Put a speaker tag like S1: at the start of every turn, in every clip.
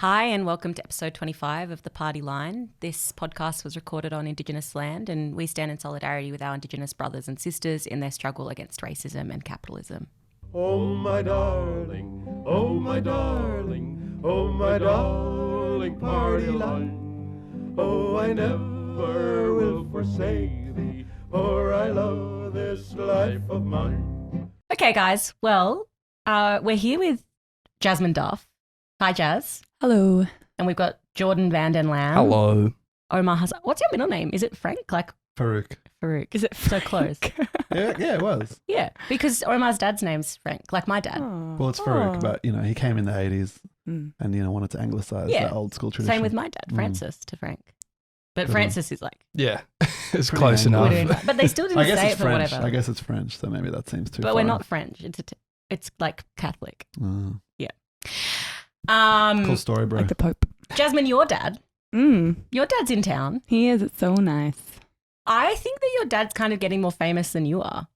S1: Hi and welcome to episode 25 of The Party Line. This podcast was recorded on Indigenous land and we stand in solidarity with our Indigenous brothers and sisters in their struggle against racism and capitalism.
S2: Oh my darling, oh my darling, oh my darling party line. Oh, I never will forsake thee, for I love this life of mine.
S1: Okay guys, well, we're here with Jasmine Duff. Hi Jazz.
S3: Hello.
S1: And we've got Jordan Van Den Lam.
S4: Hello.
S1: Omar Hassan. What's your middle name? Is it Frank? Like
S4: Farouk.
S1: Farouk.
S3: Is it
S1: so close?
S4: Yeah, it was.
S1: Yeah, because Omar's dad's name's Frank, like my dad.
S3: Oh.
S4: Well, it's Farouk, but, he came in the 80s and, wanted to anglicize that old school tradition.
S1: Same with my dad, Francis to Frank. But Francis is like...
S4: Yeah, it's
S1: Pretty
S4: close enough.
S1: But they still didn't
S4: I guess
S1: say
S4: it's
S1: it for
S4: French.
S1: whatever.
S4: I guess it's French, so maybe that seems too
S1: But
S4: far.
S1: we're not French. It's like Catholic. Yeah.
S4: Cool story, bro.
S3: Like the Pope.
S1: Jasmine, your dad. Your dad's in town.
S3: He is. It's so nice.
S1: I think that your dad's kind of getting more famous than you are.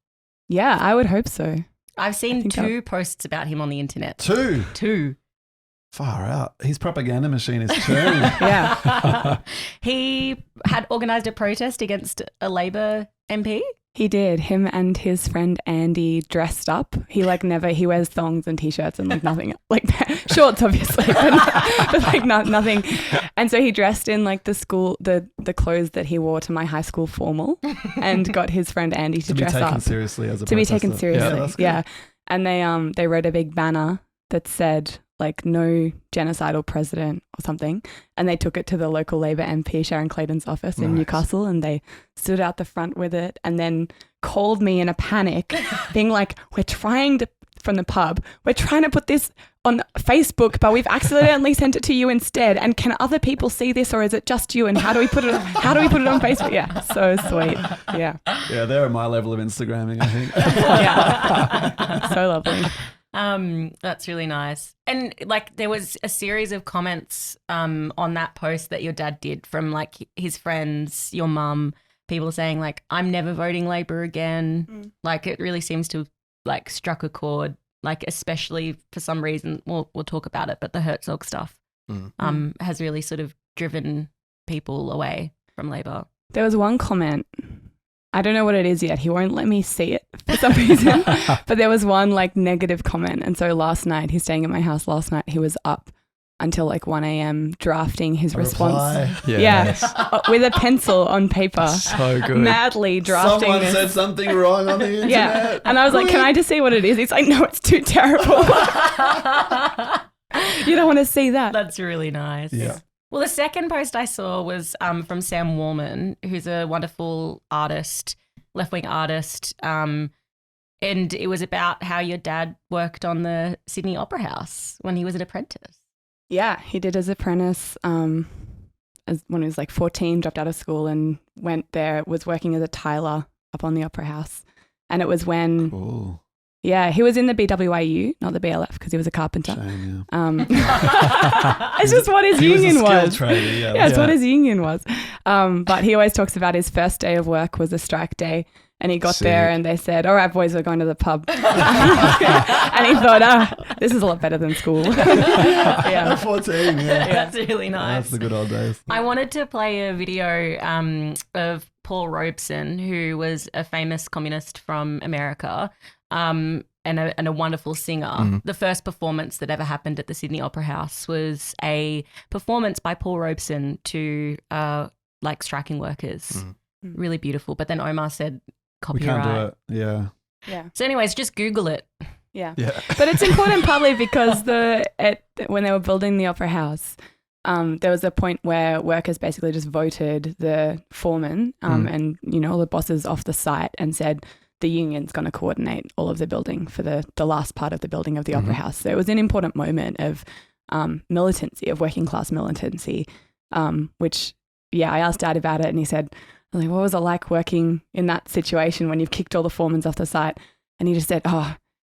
S3: Yeah, I would hope so.
S1: I've seen
S3: think
S1: two posts about him on the internet.
S4: Two? Far out. His propaganda machine is churning.
S3: Yeah.
S1: He had organised a protest against a Labor MP.
S3: He did. Him and his friend Andy dressed up. He he wears thongs and t-shirts and like nothing, like shorts obviously, but like nothing. And so he dressed in like the school, the clothes that he wore to my high school formal and got his friend Andy to dress up.
S4: To be taken seriously as a
S3: To be taken
S4: protester.
S3: seriously,
S4: that's good.
S3: yeah. And they wrote a big banner that said like no genocidal president or something, and they took it to the local Labor MP Sharon Clayton's office in Newcastle, and they stood out the front with it and then called me in a panic being like, we're trying to put this on Facebook, but we've accidentally sent it to you instead, and can other people see this, or is it just you, and how do we put it on Facebook? Yeah, so sweet. Yeah
S4: They're at my level of Instagramming, I think.
S3: Yeah. So lovely.
S1: That's really nice. And like there was a series of comments on that post that your dad did from like his friends, your mum, people saying like, I'm never voting Labor again. Like it really seems to like struck a chord, like especially for some reason, we'll talk about it, but the Herzog stuff has really sort of driven people away from Labor.
S3: There was one comment, I don't know what it is yet. He won't let me see it for some reason. But there was one like negative comment. And so last night, he's staying at my house last night. He was up until like 1 a.m. drafting his response.
S4: Yes.
S3: With a pencil on paper.
S4: So good.
S3: Madly drafting
S4: Someone
S3: this.
S4: said something wrong on the internet.
S3: Yeah. And I was like, can I just see what it is? He's like, no, it's too terrible. You don't want to see that.
S1: That's really nice.
S4: Yeah.
S1: Well, the second post I saw was from Sam Warman, who's a wonderful artist, left-wing artist, and it was about how your dad worked on the Sydney Opera House when he was an apprentice.
S3: Yeah, he did his apprentice when he was like 14, dropped out of school and went there, was working as a tiler up on the Opera House. And it was when...
S4: Cool.
S3: Yeah, he was in the BWIU, not the BLF, because he was a carpenter.
S4: Shame,
S3: It's just what his union was.
S4: Trader,
S3: It's what his union was. But he always talks about his first day of work was a strike day, and he got there and they said, all right, boys, we're going to the pub. And he thought, this is a lot better than school.
S4: Yeah. 14,
S1: That's really nice.
S4: That's the good old days.
S1: I wanted to play a video of Paul Robeson, who was a famous communist from America, and a wonderful singer. The first performance that ever happened at the Sydney Opera House was a performance by Paul Robeson to like striking workers. Really beautiful. But then Omar said copyright.
S4: We can't do it.
S3: Yeah.
S1: So anyways, just Google it.
S3: Yeah. But it's important partly because when they were building the Opera House, there was a point where workers basically just voted the foreman and, all the bosses off the site and said, the union's going to coordinate all of the building for the last part of the building of the Opera House. So it was an important moment of militancy, of working class militancy, which, I asked Dad about it and he said, what was it like working in that situation when you've kicked all the foremans off the site? And he just said,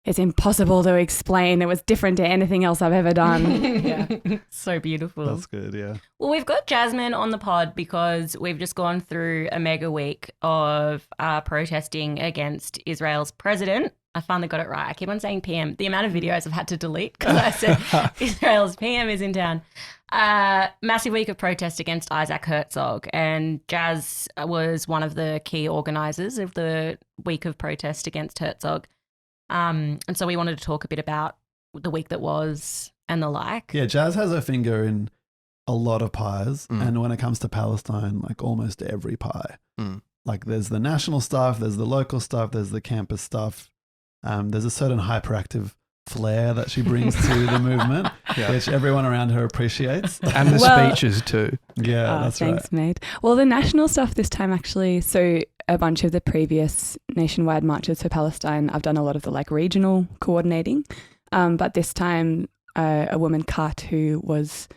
S3: it's impossible to explain. It was different to anything else I've ever done.
S1: So beautiful.
S4: That's good, yeah.
S1: Well, we've got Jasmine on the pod because we've just gone through a mega week of protesting against Israel's president. I finally got it right. I keep on saying PM. The amount of videos I've had to delete because I said Israel's PM is in town. massive week of protest against Isaac Herzog, and Jazz was one of the key organisers of the week of protest against Herzog. And so we wanted to talk a bit about the week that was and the like.
S4: Yeah, Jazz has her finger in a lot of pies, and when it comes to Palestine, like almost every pie. Like there's the national stuff, there's the local stuff, there's the campus stuff. There's a certain hyperactive flair that she brings to the movement, which everyone around her appreciates.
S5: And the speeches too.
S4: Yeah, that's
S3: thanks,
S4: right.
S3: mate. Well, the national stuff this time actually, so a bunch of the previous nationwide marches for Palestine, I've done a lot of the like regional coordinating. But this time a woman, Kat, who was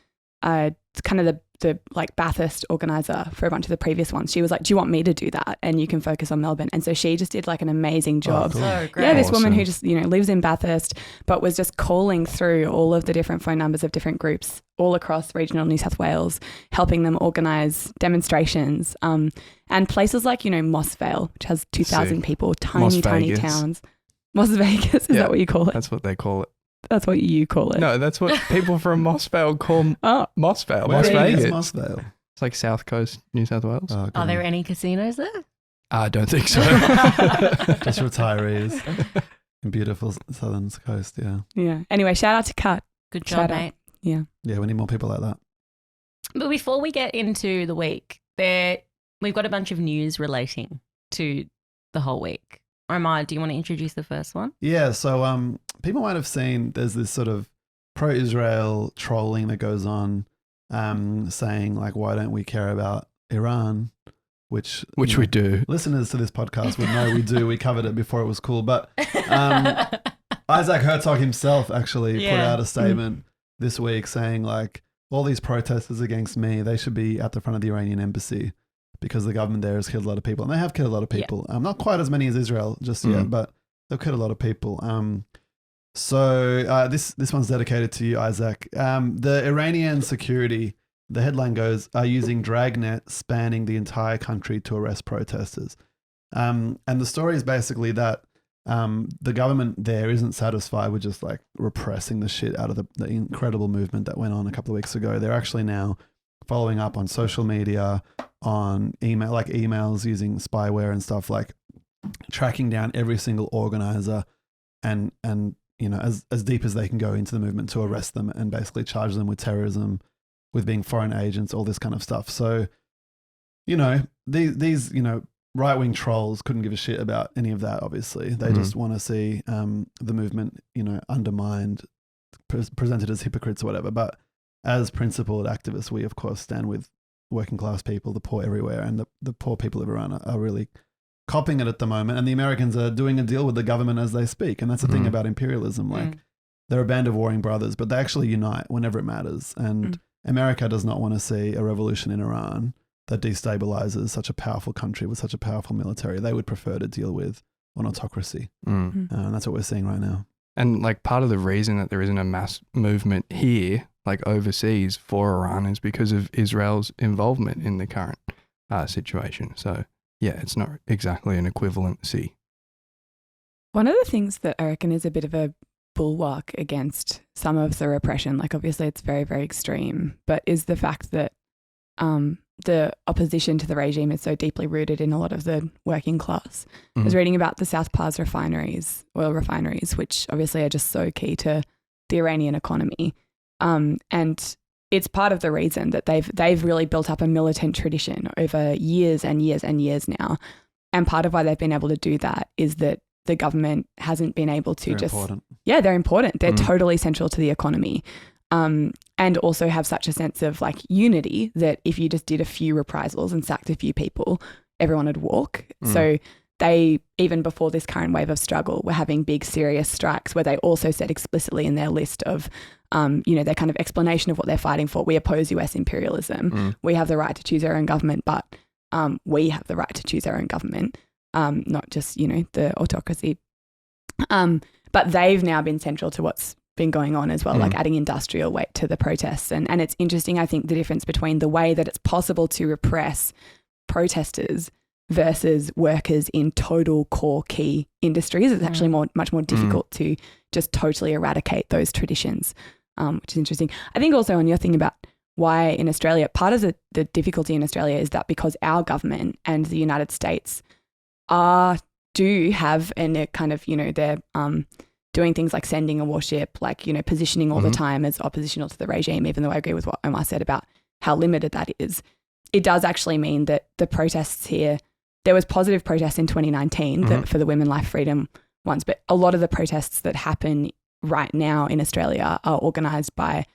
S3: kind of the like Bathurst organizer for a bunch of the previous ones. She was like, do you want me to do that? And you can focus on Melbourne. And so she just did like an amazing job.
S4: Cool.
S1: So great.
S3: Yeah, this woman who just, lives in Bathurst, but was just calling through all of the different phone numbers of different groups all across regional New South Wales, helping them organise demonstrations. And places like, Moss Vale, which has 2,000 people, tiny towns. Moss Vegas, is that what you call it?
S5: That's what they call it.
S3: That's what you call it.
S5: No, that's what people from Mossvale call Mossvale.
S4: Where
S5: Las Vegas.
S4: is Mossvale?
S5: It's like South Coast, New South Wales.
S4: Oh,
S1: Are there any casinos there?
S5: I don't think so.
S4: Just retirees in beautiful southern coast, yeah.
S3: Yeah. Anyway, shout out to Kat.
S1: Good job, mate.
S3: Yeah.
S4: Yeah, we need more people like that.
S1: But before we get into the week, we've got a bunch of news relating to the whole week. Omar, do you want to introduce the first one?
S4: Yeah, so people might have seen there's this sort of pro-Israel trolling that goes on saying like, why don't we care about Iran? Which
S5: we do.
S4: Listeners to this podcast would know we do. We covered it before it was cool. But Isaac Herzog himself actually put out a statement this week saying like, all these protesters against me, they should be at the front of the Iranian embassy because the government there has killed a lot of people. And they have killed a lot of people. Not quite as many as Israel just yet, but they've killed a lot of people. So this one's dedicated to you, Isaac. The Iranian security, the headline goes, are using dragnet spanning the entire country to arrest protesters. And the story is basically that the government there isn't satisfied with just like repressing the shit out of the incredible movement that went on a couple of weeks ago. They're actually now following up on social media, on emails using spyware and stuff, like tracking down every single organizer and as deep as they can go into the movement to arrest them and basically charge them with terrorism, with being foreign agents, all this kind of stuff. So, these right-wing trolls couldn't give a shit about any of that, obviously. They just want to see the movement, undermined, presented as hypocrites or whatever. But as principled activists, we, of course, stand with working class people, the poor everywhere, and the poor people of Iran are really copping it at the moment. And the Americans are doing a deal with the government as they speak. And that's the thing about imperialism. Like, they're a band of warring brothers, but they actually unite whenever it matters. And America does not want to see a revolution in Iran that destabilizes such a powerful country with such a powerful military. They would prefer to deal with an autocracy. And that's what we're seeing right now.
S5: And like part of the reason that there isn't a mass movement here, like overseas, for Iran is because of Israel's involvement in the current situation. So yeah, it's not exactly an equivalency.
S3: One of the things that I reckon is a bit of a bulwark against some of the repression, like obviously it's very, very extreme, but is the fact that the opposition to the regime is so deeply rooted in a lot of the working class. I was reading about the South Pars oil refineries, which obviously are just so key to the Iranian economy. And it's part of the reason that they've really built up a militant tradition over years and years and years now. And part of why they've been able to do that is that the government hasn't been able to
S4: They're important.
S3: Yeah, they're important. They're totally central to the economy. And also have such a sense of like unity that if you just did a few reprisals and sacked a few people, everyone would walk. So they, even before this current wave of struggle, were having big serious strikes where they also said explicitly in their list of, their kind of explanation of what they're fighting for. We oppose US imperialism. We have the right to choose our own government, but we have the right to choose our own government, not just, the autocracy. But they've now been central to what's been going on as well, like adding industrial weight to the protests. And it's interesting, I think, the difference between the way that it's possible to repress protesters versus workers in total core key industries. It's actually much more difficult to just totally eradicate those traditions, which is interesting. I think also on your thing about why in Australia, part of the difficulty in Australia is that because our government and the United States do have, and they're kind of, they're doing things like sending a warship, like, positioning all the time as oppositional to the regime, even though I agree with what Omar said about how limited that is. It does actually mean that the protests here, there was positive protests in 2019 for the women, life, freedom ones, but a lot of the protests that happen right now in Australia are organised by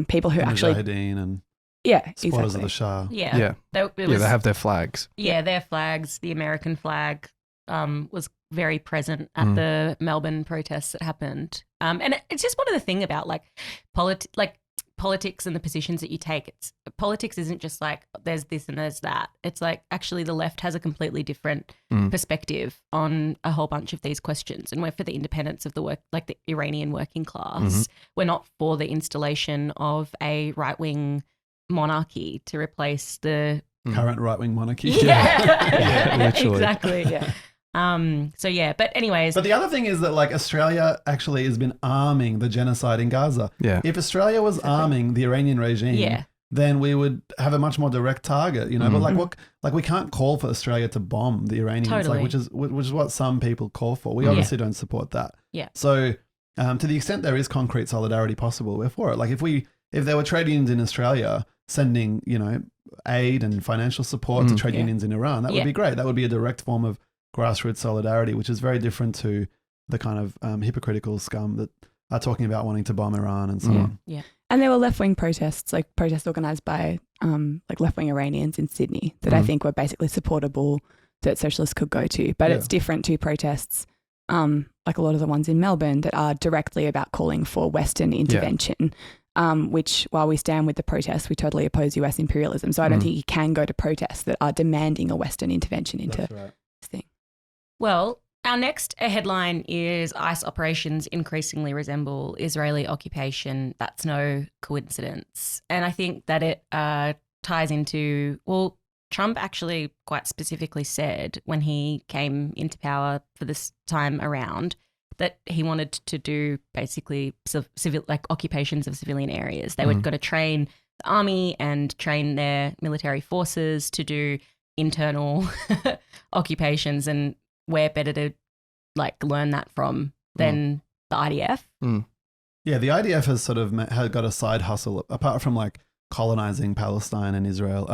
S3: people who actually...
S4: Mujahideen and
S3: exactly.
S4: supporters of the Shah.
S5: They have their flags.
S1: Yeah, their flags. The American flag was very present at the Melbourne protests that happened. And it's just one of the thing about politics and the positions that you take. Politics isn't just like there's this and there's that. It's like actually the left has a completely different perspective on a whole bunch of these questions. And we're for the independence of the Iranian working class. We're not for the installation of a right-wing monarchy to replace the
S4: current right-wing monarchy.
S1: Yeah,
S5: literally.
S1: Exactly. Yeah. But anyways.
S4: But the other thing is that like Australia actually has been arming the genocide in Gaza.
S5: Yeah.
S4: If Australia was arming the Iranian regime, then we would have a much more direct target, But we can't call for Australia to bomb the Iranians, which is what some people call for. We obviously don't support that.
S1: Yeah.
S4: So to the extent there is concrete solidarity possible, we're for it. Like if there were trade unions in Australia sending, aid and financial support to trade unions in Iran, that would be great. That would be a direct form of grassroots solidarity, which is very different to the kind of hypocritical scum that are talking about wanting to bomb Iran and so on.
S3: Yeah. And there were left-wing protests, like protests organised by like left-wing Iranians in Sydney that I think were basically supportable, that socialists could go to. But it's different to protests like a lot of the ones in Melbourne that are directly about calling for Western intervention, which while we stand with the protests, we totally oppose US imperialism. So I don't think you can go to protests that are demanding a Western intervention into this thing.
S1: Well, our next headline is ICE operations increasingly resemble Israeli occupation. That's no coincidence. And I think that it ties into, Trump actually quite specifically said when he came into power for this time around that he wanted to do basically civil, like occupations of civilian areas. They were going to train the army and train their military forces to do internal occupations, and where better to like learn that from than the IDF.
S4: Yeah, the IDF has sort of has got a side hustle apart from like colonizing Palestine and Israel,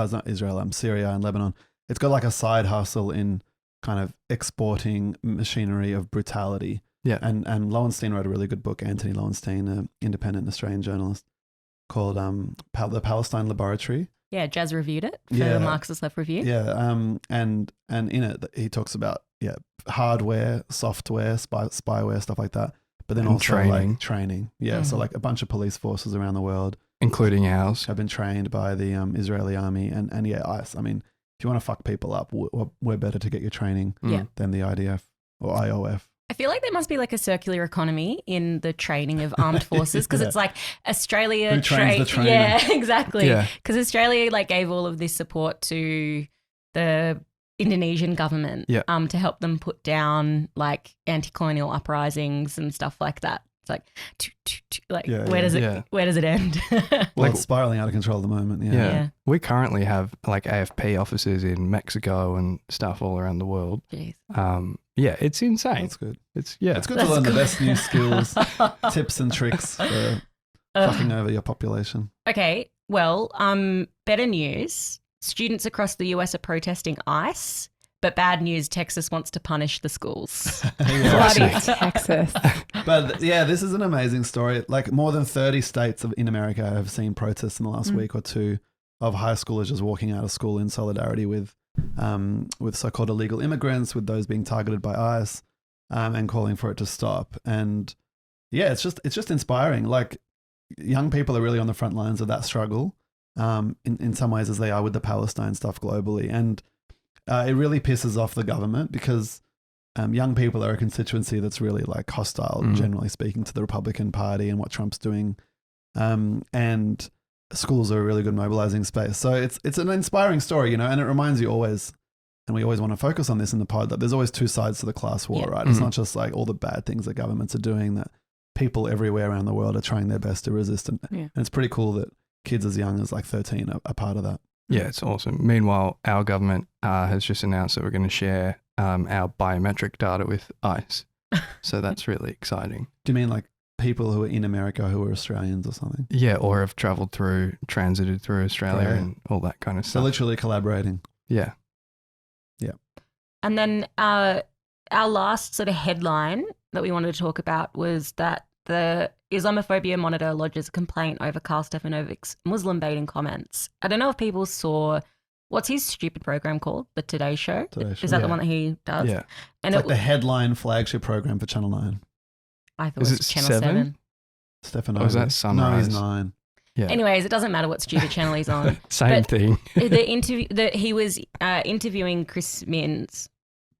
S4: Syria and Lebanon. It's got like a side hustle in kind of exporting machinery of brutality.
S5: Yeah.
S4: And Lowenstein wrote a really good book, Anthony Lowenstein, an independent Australian journalist, called The Palestine Laboratory.
S1: Yeah, Jazz reviewed it for the Marxist Left Review.
S4: Yeah, and in it he talks about hardware, software, spyware, stuff like that. But then also training. Like training. Yeah, so like a bunch of police forces around the world,
S5: including ours,
S4: have been trained by the Israeli army and ICE. I mean, if you want to fuck people up, we're better to get your training than the IDF or IOF.
S1: I feel like there must be like a circular economy in the training of armed forces because it's like Australia
S4: Who trains the trainer?
S1: Yeah, exactly.
S5: Yeah.
S1: Because Australia like gave all of this support to the Indonesian government to help them put down like anti-colonial uprisings and stuff like that. It's like where does it end?
S4: Well, it's spiraling out of control at the moment.
S5: Yeah. We currently have like AFP offices in Mexico and stuff all around the world.
S1: Jeez.
S5: Yeah, it's insane.
S4: That's good.
S5: It's
S4: good to learn the best new skills, tips and tricks for fucking over your population.
S1: Okay, well, better news. Students across the US are protesting ICE, but bad news, Texas wants to punish the schools.
S3: Bloody Texas.
S4: But yeah, this is an amazing story. Like more than 30 states in America have seen protests in the last week or two of high schoolers just walking out of school in solidarity with so-called illegal immigrants, with those being targeted by ICE, and calling for it to stop. And yeah, it's just inspiring. Like young people are really on the front lines of that struggle, in some ways as they are with the Palestine stuff globally. And it really pisses off the government because young people are a constituency that's really like hostile, generally speaking, to the Republican Party and what Trump's doing. And schools are a really good mobilizing space. So it's an inspiring story, and it reminds you always, and we always want to focus on this in the pod, that there's always two sides to the class war, right? It's not just like all the bad things that governments are doing, that people everywhere around the world are trying their best to resist. And it's pretty cool that kids as young as like 13 are part of that.
S5: Yeah, it's awesome. Meanwhile, our government has just announced that we're going to share our biometric data with ICE. So that's really exciting.
S4: Do you mean like people who are in America who are Australians or something?
S5: Yeah, or have transited through Australia
S4: Right.
S5: and all that kind of
S4: So
S5: stuff.
S4: literally collaborating.
S5: Yeah.
S1: And then our last sort of headline that we wanted to talk about was that the Islamophobia Monitor lodges a complaint over Karl Stefanovic's Muslim baiting comments. I don't know if people saw, what's his stupid program called? The Today Show?
S4: Today Show.
S1: Is that the
S5: Yeah.
S1: one that he does?
S5: Yeah.
S1: And
S4: It's like the headline flagship program for Channel 9.
S1: I thought
S5: Is
S1: it was
S5: it
S1: Channel
S5: 7?
S1: 7.
S4: Stefanovic.
S5: Oh, is that
S4: No, he's
S5: Sunrise?
S4: 9.
S5: Yeah.
S1: Anyways, it doesn't matter what stupid channel he's on.
S5: Same
S1: but-
S5: thing.
S1: He was interviewing Chris Minns.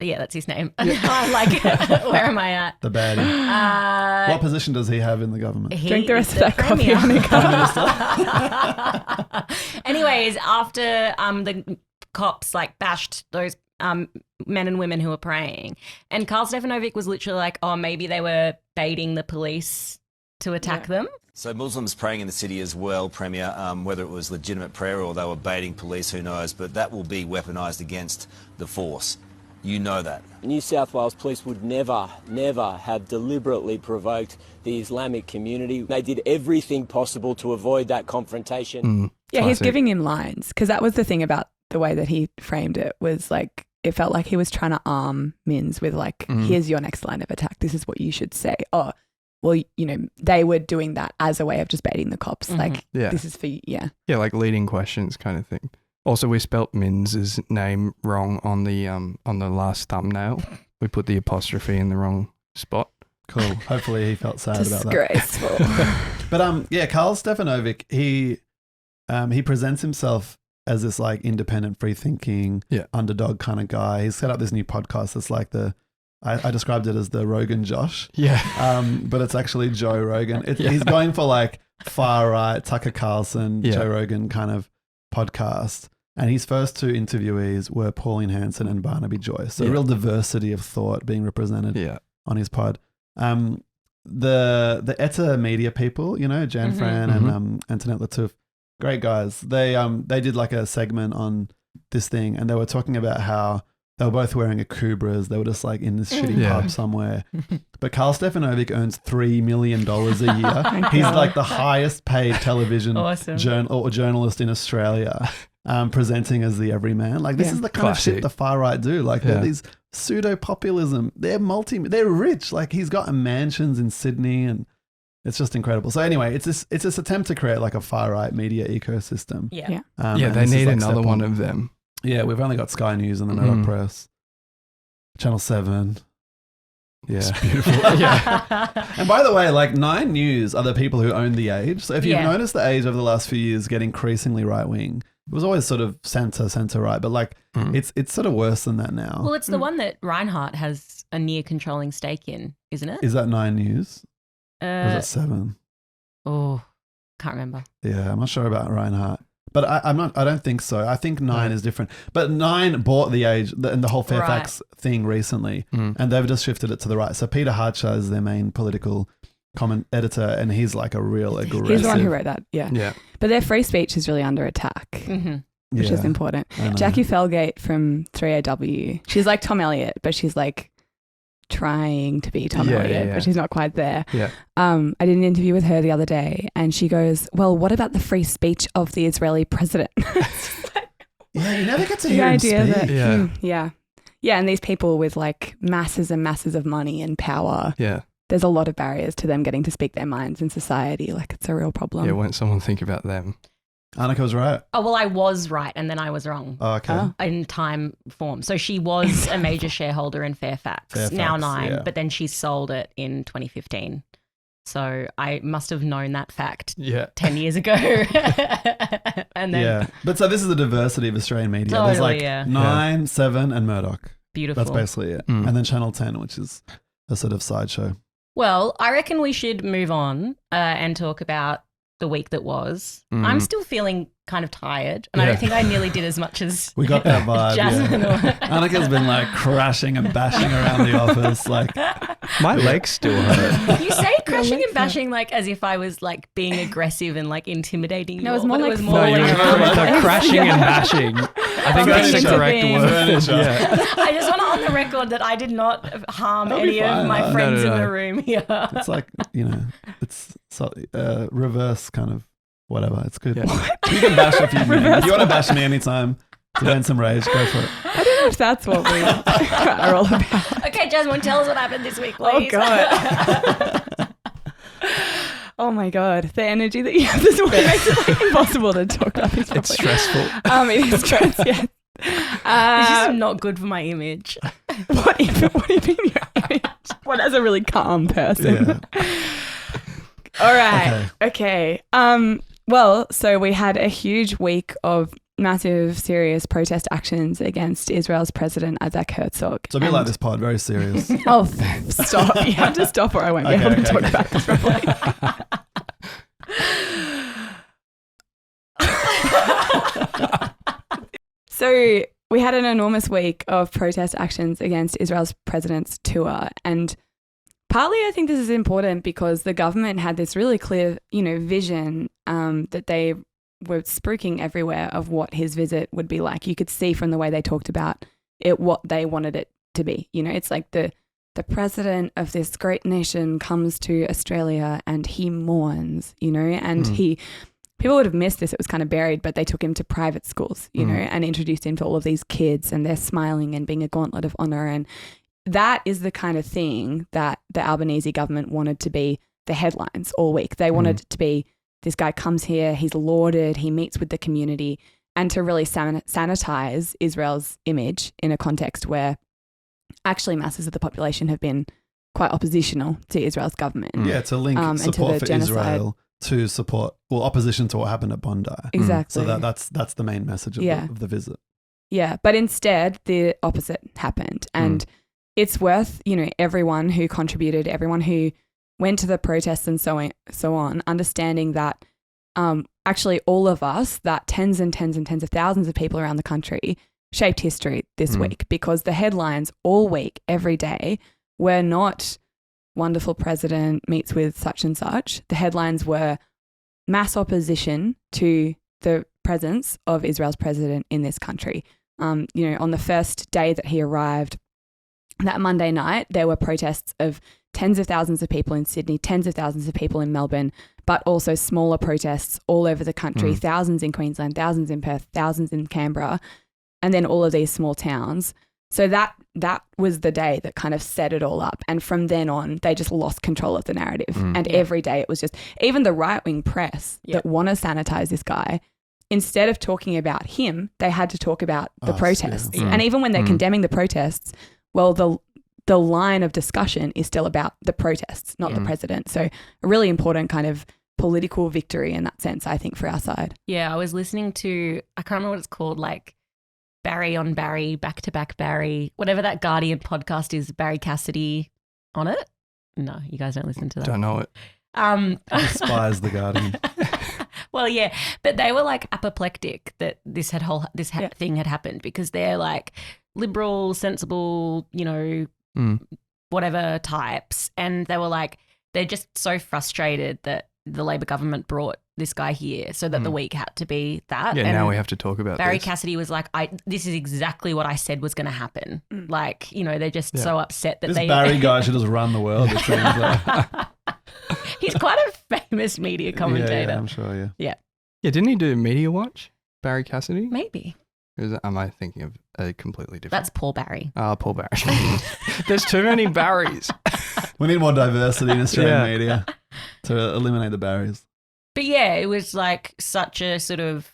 S1: Yeah, that's his name. I'm like, where am I at?
S4: The baddie. What position does he have in the government?
S3: Drink the rest
S1: is
S3: of that coffee,
S1: premier.
S3: Monica.
S1: Anyways, after the cops like bashed those men and women who were praying, and Karl Stefanovic was literally like, oh, maybe they were baiting the police to attack them.
S6: So Muslims praying in the city as well, Premier, whether it was legitimate prayer or they were baiting police, who knows, but that will be weaponised against the force. You know that.
S7: New South Wales Police would never have deliberately provoked the Islamic community. They did everything possible to avoid that confrontation.
S3: Yeah, he's
S5: Classic.
S3: giving him lines because that was the thing about the way that he framed it was like it felt like he was trying to arm Minns with like, here's your next line of attack. This is what you should say. Oh, well, you know, they were doing that as a way of just baiting the cops. Like,
S5: Yeah.
S3: this is for you. Yeah.
S5: Yeah, like leading questions kind of thing. Also, we spelt Minns' name wrong on the last thumbnail. We put the apostrophe in the wrong spot.
S4: Cool. Hopefully he felt sad about that.
S3: Disgraceful.
S4: But yeah, Karl Stefanovic, he presents himself as this like independent, free thinking,
S5: Yeah.
S4: underdog kind of guy. He's set up this new podcast that's like I described it as the Rogan Josh.
S5: Yeah.
S4: But it's actually Joe Rogan.
S5: Yeah.
S4: He's going for like far right, Tucker Carlson,
S5: Yeah.
S4: Joe Rogan kind of podcast. And his first two interviewees were Pauline Hanson and Barnaby Joyce. So
S5: Yeah.
S4: a real diversity of thought being represented
S5: Yeah.
S4: on his pod. The ETA media people, you know, Jan Fran and Antoinette Lattouf, great guys. They did like a segment on this thing, and they were talking about how they were both wearing a Kubras. They were just like in this shitty
S5: Yeah.
S4: pub somewhere. But Karl Stefanovic earns $3 million a year. He's like the highest paid television
S1: Awesome.
S4: journalist in Australia, presenting as the everyman. Like this
S3: Yeah.
S4: is the kind of shit
S5: Classic.
S4: the far right do. Like
S5: Yeah.
S4: they're these pseudo populism. They're rich. Like he's got mansions in Sydney, and it's just incredible. So anyway, it's this attempt to create like a far right media ecosystem.
S1: Yeah.
S3: Yeah.
S5: Yeah,
S4: and
S5: they
S4: this is
S5: need
S4: like
S5: another
S4: step
S5: one of them.
S4: Yeah, we've only got Sky News and the Murdoch
S5: Mhm.
S4: Press, Channel 7. Yeah,
S5: It's beautiful. Yeah.
S4: And by the way, like 9 News are the people who own The Age. So if you've
S1: Yeah.
S4: noticed The Age over the last few years get increasingly right wing, it was always sort of center right, but like it's sort of worse than that now.
S1: Well, it's the one that Reinhardt has a near controlling stake in, isn't it?
S4: Is that 9 News? Or is
S1: Uh,
S4: it 7?
S1: oh, can't remember.
S4: Yeah, I'm not sure about Reinhardt. But I don't think so. I think 9 is different. But 9 bought The Age and the whole Fairfax thing recently, and they've just shifted it to the right. So Peter Hartshire is their main political comment editor, and he's like a real aggressive.
S3: He's the one who wrote that. Yeah.
S5: Yeah.
S3: But their free speech is really under attack, which is important.
S4: I know.
S3: Jackie Felgate from 3AW. She's like Tom Elliott, but she's like trying to be Tom
S5: Yeah,
S3: Elliott,
S5: yeah, yeah.
S3: but she's not quite there.
S5: Yeah.
S3: I did an interview with her the other day, and she goes, "Well, what about the free speech of the Israeli president?"
S4: Yeah, you never get to
S3: the
S4: hear him
S3: idea
S4: speak.
S3: that,
S5: Yeah.
S3: yeah, and these people with like masses and masses of money and power,
S5: Yeah.
S3: there's a lot of barriers to them getting to speak their minds in society. Like it's a real problem.
S5: Yeah. Won't someone think about them?
S4: Annika was right.
S1: Oh, well, I was right, and then I was wrong.
S4: Oh, okay.
S3: Oh.
S1: In time form. So she was a major shareholder in Fairfax, now
S4: Fairfax,
S1: 9,
S4: yeah.
S1: but then she sold it in 2015. So I must have known that fact
S5: Yeah.
S1: 10 years ago. And then
S4: Yeah. But so this is the diversity of Australian media. There's
S1: Totally,
S4: like
S1: yeah.
S4: 9, 7 and Murdoch.
S1: beautiful.
S4: That's basically it.
S5: Mm.
S4: And then Channel 10, which is a sort of sideshow.
S1: Well, I reckon we should move on and talk about the week that was.
S5: Mm.
S1: I'm still feeling kind of tired, and I
S4: Yeah.
S1: don't think I nearly did as much as
S4: We got that vibe.
S1: Jasmine.
S4: Yeah. Annika's been like crashing and bashing around the office. Like,
S5: My legs still hurt.
S1: You say crashing and bashing like as if I was like being aggressive and like intimidating you.
S3: No, it was
S1: all,
S3: more
S1: but
S3: like
S1: it was
S5: No,
S1: more
S5: you
S1: like
S5: were crashing and bashing. I think that's the
S3: Furniture.
S5: correct word.
S4: Furniture.
S5: Yeah.
S1: I just want it on the record that I did not harm
S4: That'll be
S1: any
S4: fine.
S1: of my
S4: No,
S1: friends
S5: no.
S1: in the room here.
S4: it's like, it's reverse kind of whatever. It's good.
S5: Yeah.
S4: You can bash if you want to bash me anytime to vent some rage. Go for it.
S3: I don't know if that's what we are all about.
S1: Okay, Jasmine, tell us what happened this week,
S3: Oh,
S1: please.
S3: God. Oh, my God. The energy that you have this morning makes it like impossible to talk about these
S5: It's
S3: topics.
S5: stressful.
S3: It is stress, yes.
S1: This is not good for my image.
S3: What do you mean your image? What, as a really calm person?
S4: Yeah.
S3: All right. Okay. Well, so we had a huge week of massive, serious protest actions against Israel's president, Isaac Herzog.
S4: So a bit
S3: And-
S4: like this pod, very serious.
S3: Oh, stop. You have to stop or I won't be
S4: Okay,
S3: able to
S4: okay,
S3: talk
S4: okay.
S3: about this properly. So we had an enormous week of protest actions against Israel's president's tour. And partly I think this is important because the government had this really clear, vision that they were spruiking everywhere of what his visit would be like. You could see from the way they talked about it what they wanted it to be. It's like the president of this great nation comes to Australia and he mourns, and people would have missed this. It was kind of buried, but they took him to private schools, and introduced him to all of these kids, and they're smiling and being a gauntlet of honor. And that is the kind of thing that the Albanese government wanted to be the headlines all week. They wanted it to be, this guy comes here, he's lauded, he meets with the community, and to really sanitize Israel's image in a context where actually masses of the population have been quite oppositional to Israel's government.
S4: Yeah, to link
S3: And to
S4: support
S3: the
S4: for
S3: genocide.
S4: Israel to support, opposition to what happened at Bondi.
S3: Exactly.
S4: So that's the main message of,
S3: Yeah.
S4: of the visit.
S3: Yeah, but instead the opposite happened. And it's worth, everyone who contributed, everyone who went to the protests and so on, understanding that actually all of us, that tens and tens and tens of thousands of people around the country shaped history this week, because the headlines all week, every day, were not wonderful president meets with such and such. The headlines were mass opposition to the presence of Israel's president in this country. On the first day that he arrived, that Monday night, there were protests of tens of thousands of people in Sydney, tens of thousands of people in Melbourne, but also smaller protests all over the country, thousands in Queensland, thousands in Perth, thousands in Canberra, and then all of these small towns. So that was the day that kind of set it all up. And from then on, they just lost control of the narrative. And every day it was just, even the right-wing press that want to sanitize this guy, instead of talking about him, they had to talk about the protests.
S4: yeah.
S3: And even when they're condemning the protests, well, the line of discussion is still about the protests, not the president. So a really important kind of political victory in that sense, I think, for our side.
S1: Yeah, I was listening to, I can't remember what it's called, like Barry on Barry, back to back Barry, whatever that Guardian podcast is, Barry Cassidy on it. No, you guys don't listen to that.
S5: Don't know it.
S4: Despise the Guardian.
S1: Well, yeah, but they were like apoplectic that this thing had happened, because they're like liberal, sensible, whatever types, and they were like, they're just so frustrated that the Labor government brought this guy here, so that the week had to be that.
S5: Yeah,
S1: and
S5: now we have to talk about
S1: Barry
S5: this.
S1: Cassidy was like, this is exactly what I said was going to happen. Like, they're just so upset that
S4: This
S1: they.
S4: Barry guy should just run the world, it seems like.
S1: He's quite a famous media commentator.
S4: Yeah, I'm sure, yeah.
S5: Yeah, didn't he do Media Watch, Barry Cassidy?
S1: Maybe.
S5: Am I thinking of a completely different?
S1: That's Paul Barry.
S5: Paul Barry. There's too many Barrys.
S4: We need more diversity in Australian
S5: Yeah.
S4: media to eliminate the barriers.
S1: But yeah, it was like such a sort of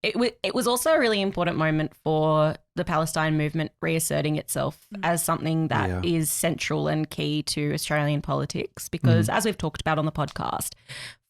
S1: it was also a really important moment for the Palestine movement reasserting itself as something that is central and key to Australian politics, because as we've talked about on the podcast,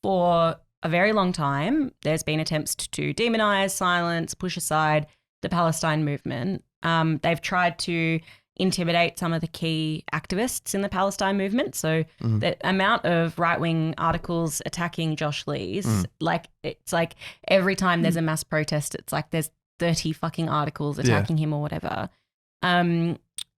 S1: for a very long time there's been attempts to demonise, silence, push aside the Palestine movement. They've tried to intimidate some of the key activists in the Palestine movement. So the amount of right-wing articles attacking Josh Lee's, like it's like every time there's a mass protest, it's like there's 30 fucking articles attacking him or whatever.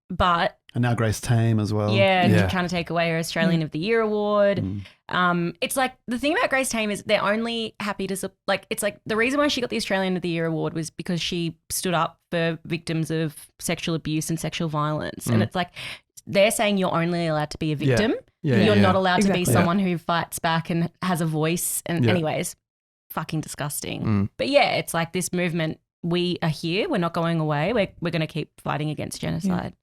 S1: But
S4: And now Grace Tame as well.
S1: and trying to take away her Australian of the Year award. It's like the thing about Grace Tame is they're only happy to it's like the reason why she got the Australian of the Year award was because she stood up for victims of sexual abuse and sexual violence. And it's like they're saying you're only allowed to be a victim. You're not allowed to be someone who fights back and has a voice. And anyways, fucking disgusting. But yeah, it's like this movement, we are here. We're not going away. We're going to keep fighting against genocide.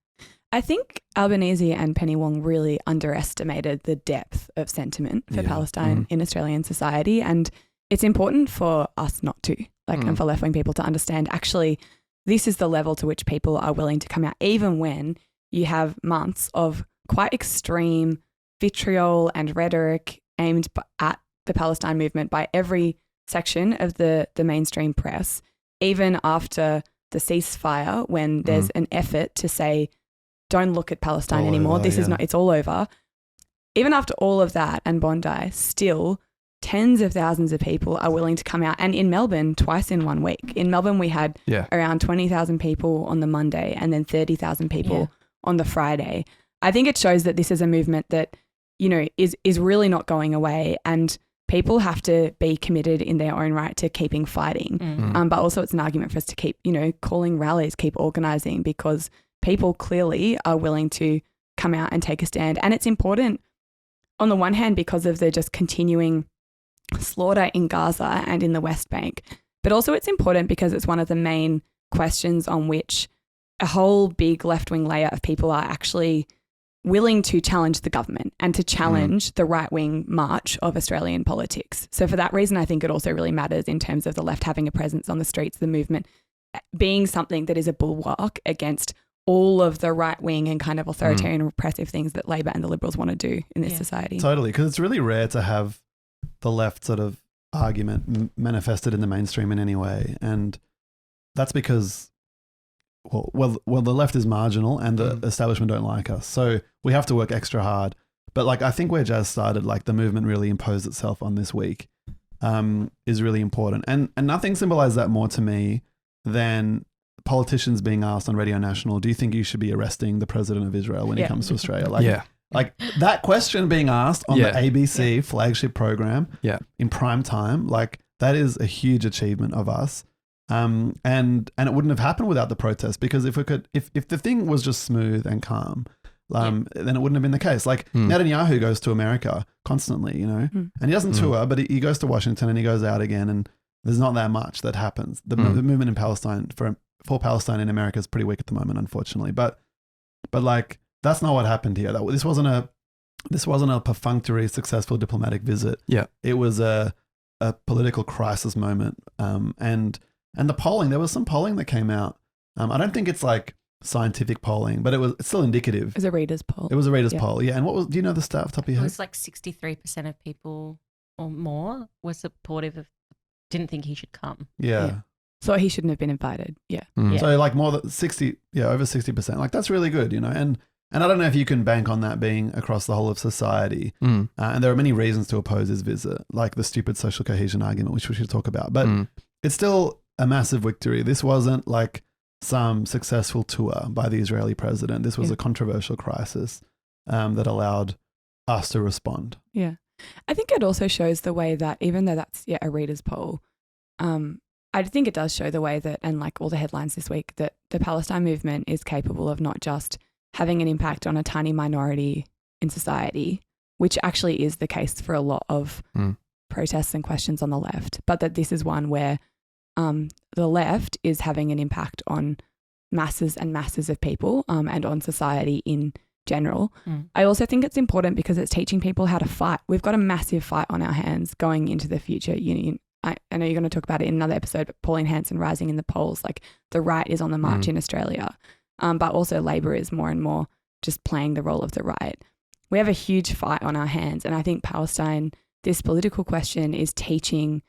S3: I think Albanese and Penny Wong really underestimated the depth of sentiment for Palestine in Australian society. And it's important for us not to, and for left-wing people to understand, actually, this is the level to which people are willing to come out, even when you have months of quite extreme vitriol and rhetoric aimed at the Palestine movement by every section of the mainstream press, even after the ceasefire, when there's an effort to say, don't look at Palestine anymore. This is not, it's all over. Even after all of that and Bondi, still tens of thousands of people are willing to come out. And in Melbourne, twice in 1 week. In Melbourne, we had around 20,000 people on the Monday and then 30,000 people on the Friday. I think it shows that this is a movement that, is really not going away, and people have to be committed in their own right to keeping fighting. But also it's an argument for us to keep, calling rallies, keep organising, because people clearly are willing to come out and take a stand. And it's important on the one hand because of the just continuing slaughter in Gaza and in the West Bank, but also it's important because it's one of the main questions on which a whole big left-wing layer of people are actually willing to challenge the government and to challenge the right-wing march of Australian politics. So for that reason, I think it also really matters in terms of the left having a presence on the streets, the movement being something that is a bulwark against all of the right-wing and kind of authoritarian repressive things that Labor and the Liberals want to do in this society.
S4: Totally, because it's really rare to have the left sort of argument manifested in the mainstream in any way. And that's because, well, the left is marginal and the establishment don't like us. So we have to work extra hard. But I think where Jazz started, the movement really imposed itself on this week is really important. And nothing symbolized that more to me than politicians being asked on Radio National, do you think you should be arresting the president of Israel when he comes to Australia? That question being asked on the ABC flagship program in prime time, that is a huge achievement of us. And it wouldn't have happened without the protest, because if the thing was just smooth and calm, then it wouldn't have been the case. Netanyahu goes to America constantly, and he doesn't tour, but he goes to Washington and he goes out again, and there's not that much that happens. The movement in Palestine for Palestine in America is pretty weak at the moment, unfortunately. But that's not what happened here. This wasn't a perfunctory, successful diplomatic visit. Yeah, it was a political crisis moment. And the polling, there was some polling that came out. I don't think it's scientific polling, but it's still indicative.
S3: It was a reader's poll.
S4: It was a reader's poll, yeah. And do you know the stat off the top of your head?
S1: It was 63% of people or more were supportive of, didn't think he should come.
S4: Yeah.
S3: So he shouldn't have been invited. Yeah.
S4: So more than 60, over 60%. That's really good, And I don't know if you can bank on that being across the whole of society. And there are many reasons to oppose his visit, like the stupid social cohesion argument, which we should talk about. But it's still a massive victory. This wasn't some successful tour by the Israeli president. This was a controversial crisis that allowed us to respond.
S3: Yeah. I think it also shows the way that, even though that's a reader's poll, I think it does show the way that, and all the headlines this week, that the Palestine movement is capable of not just having an impact on a tiny minority in society, which actually is the case for a lot of protests and questions on the left, but that this is one where the left is having an impact on masses and masses of people and on society in general. I also think it's important because it's teaching people how to fight. We've got a massive fight on our hands going into the future. I know you're going to talk about it in another episode, but Pauline Hanson rising in the polls, the right is on the march in Australia, but also Labor is more and more just playing the role of the right. We have a huge fight on our hands, and I think Palestine, this political question, is teaching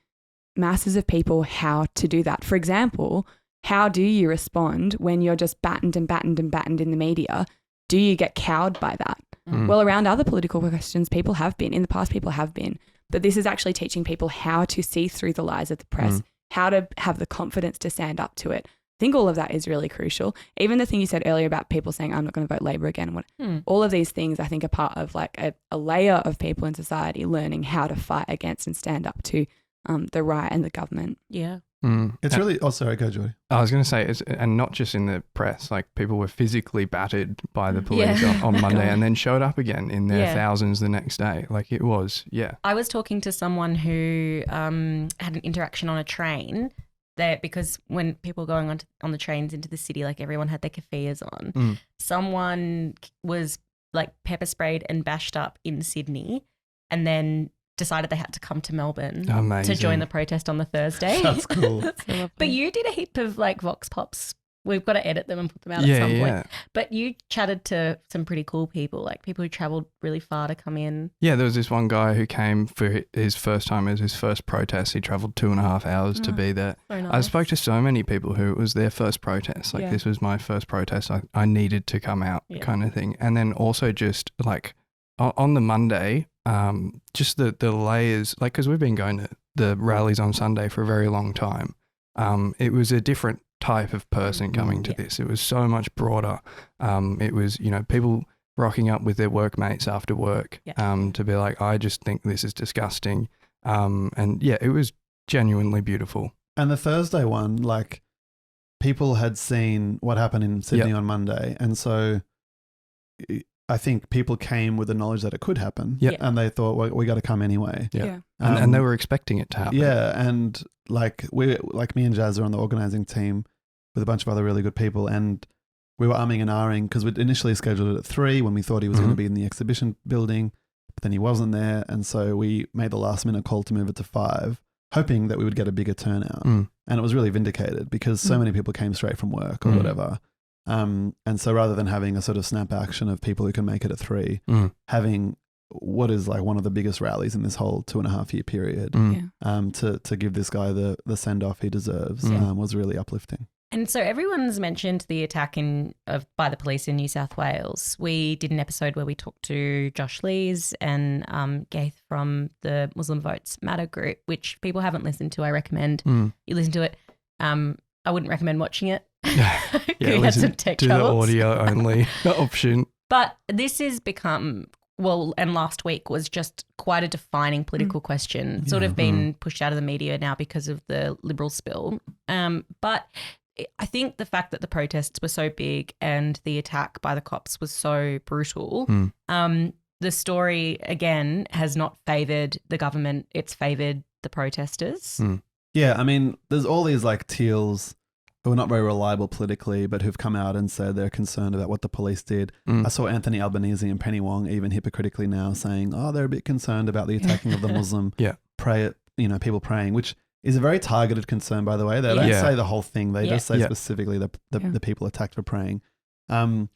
S3: masses of people how to do that. For example, how do you respond when you're just battened and battened and battened in the media? Do you get cowed by that? Well, around other political questions, people have been. In the past, people have been. But this is actually teaching people how to see through the lies of the press, how to have the confidence to stand up to it. I think all of that is really crucial. Even the thing you said earlier about people saying, I'm not going to vote Labor again. All of these things, I think, are part of like a layer of people in society learning how to fight against and stand up to the right and the government.
S1: Yeah.
S4: It's really, oh, sorry, go, Joy.
S5: I was going to say, and not just in the press, like people were physically battered by the police on Monday and then showed up again in their thousands the next day. Like it was,
S1: I was talking to someone who had an interaction on a train there because when people were going on the trains into the city, like everyone had their keffiyehs on. Someone was like pepper sprayed and bashed up in Sydney and then decided they had to come to Melbourne to join the protest on the Thursday.
S4: That's cool.
S1: But you did a heap of like Vox Pops. We've got to edit them and put them out at some point. But you chatted to some pretty cool people, like people who travelled really far to come in.
S5: Yeah, there was this one guy who came for his first time. It was his first protest. He travelled 2.5 hours to be there.
S1: So nice.
S5: I spoke to so many people who it was their first protest. Like this was my first protest. I needed to come out kind of thing. And then also just like on the Monday, just the layers, like because we've been going to the rallies on Sunday for a very long time. It was a different type of person coming to this. It was so much broader. It was, people rocking up with their workmates after work to be like, I just think this is disgusting. And it was genuinely beautiful.
S4: And the Thursday one, like people had seen what happened in Sydney on Monday. And so I think people came with the knowledge that it could happen and they thought, well, we got to come anyway.
S5: And they were expecting it to happen.
S4: Yeah. And like me and Jazz are on the organizing team with a bunch of other really good people. And we were umming and ahhing because we'd initially scheduled it at 3 when we thought he was going to be in the exhibition building, but then he wasn't there. And so we made the last minute call to move it to 5, hoping that we would get a bigger turnout. And it was really vindicated because so many people came straight from work or whatever. And so rather than having a sort of snap action of people who can make it at 3, having what is like one of the biggest rallies in this whole 2.5 year period, to give this guy the send off he deserves was really uplifting.
S1: And so everyone's mentioned the attack by the police in New South Wales. We did an episode where we talked to Josh Lees and Gaith from the Muslim Votes Matter group, which people haven't listened to. I recommend you listen to it. I wouldn't recommend watching it.
S5: Yeah, listen to the audio only option.
S1: But this has become, and last week was just quite a defining political question, sort of been pushed out of the media now because of the Liberal spill. But I think the fact that the protests were so big and the attack by the cops was so brutal, the story, again, has not favoured the government. It's favoured the protesters.
S4: Yeah, I mean, there's all these like teals who are not very reliable politically, but who've come out and said they're concerned about what the police did. I saw Anthony Albanese and Penny Wong even hypocritically now saying, they're a bit concerned about the attacking of the Muslim people praying, which is a very targeted concern, by the way. They don't say the whole thing. They just say specifically the people attacked for praying. And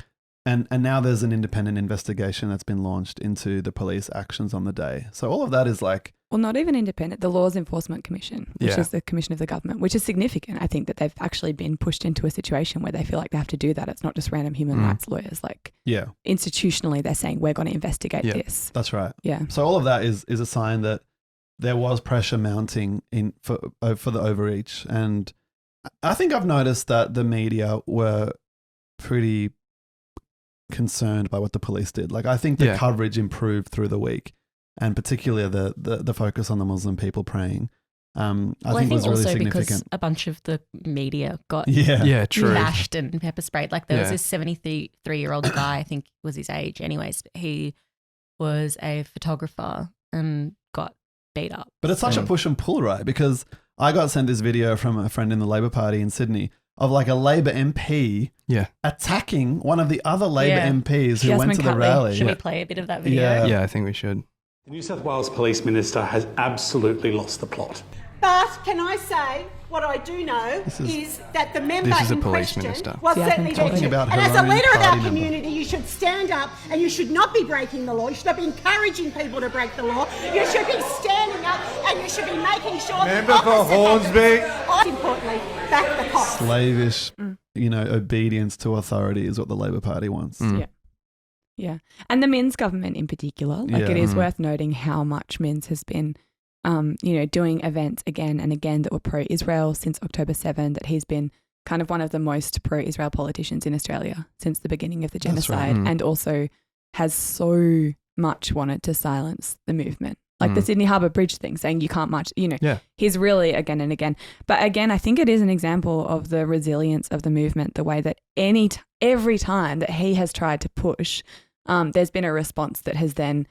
S4: now there's an independent investigation that's been launched into the police actions on the day. So all of that is like,
S3: well, not even independent, the Laws Enforcement Commission, which is the commission of the government, which is significant. I think that they've actually been pushed into a situation where they feel like they have to do that. It's not just random human rights lawyers. Like institutionally, they're saying we're going to investigate this.
S4: That's right.
S3: Yeah.
S4: So all of that is a sign that there was pressure mounting for the overreach. And I think I've noticed that the media were pretty concerned by what the police did. Like I think the coverage improved through the week. And particularly the focus on the Muslim people praying, I think was really significant.
S1: Because a bunch of the media got
S5: true.
S1: lashed and pepper sprayed. Like there was this 73-year-old guy, I think was his age anyways. He was a photographer and got beat up.
S4: But it's such a push and pull, right? Because I got sent this video from a friend in the Labor Party in Sydney of like a Labor MP attacking one of the other Labor MPs who went to the rally.
S1: Should we play a bit of that video?
S5: Yeah, I think we should.
S8: The New South Wales Police Minister has absolutely lost the plot. But can I say, what I do know is that the member
S5: This is a
S8: in
S5: police
S8: question
S5: minister.
S8: was
S3: Yeah,
S8: certainly there
S4: talking
S8: too.
S4: about
S8: And
S4: her
S8: as a
S4: own
S8: leader of our
S4: party member.
S8: community, you should stand up and you should not be breaking the law. You should not be encouraging people to break the law. You should be standing up and you should be making sure...
S2: Member for Hornsby.
S8: Most importantly, back the cops.
S4: Slavish, obedience to authority is what the Labor Party wants.
S3: Yeah. Yeah. And the Minns government in particular, it is worth noting how much Minns has been, doing events again and again that were pro-Israel since October 7, that he's been kind of one of the most pro-Israel politicians in Australia since the beginning of the genocide, and also has so much wanted to silence the movement. Like the Sydney Harbour Bridge thing, saying you can't march, he's really again and again. But again, I think it is an example of the resilience of the movement, the way that every time that he has tried to push, there's been a response that has then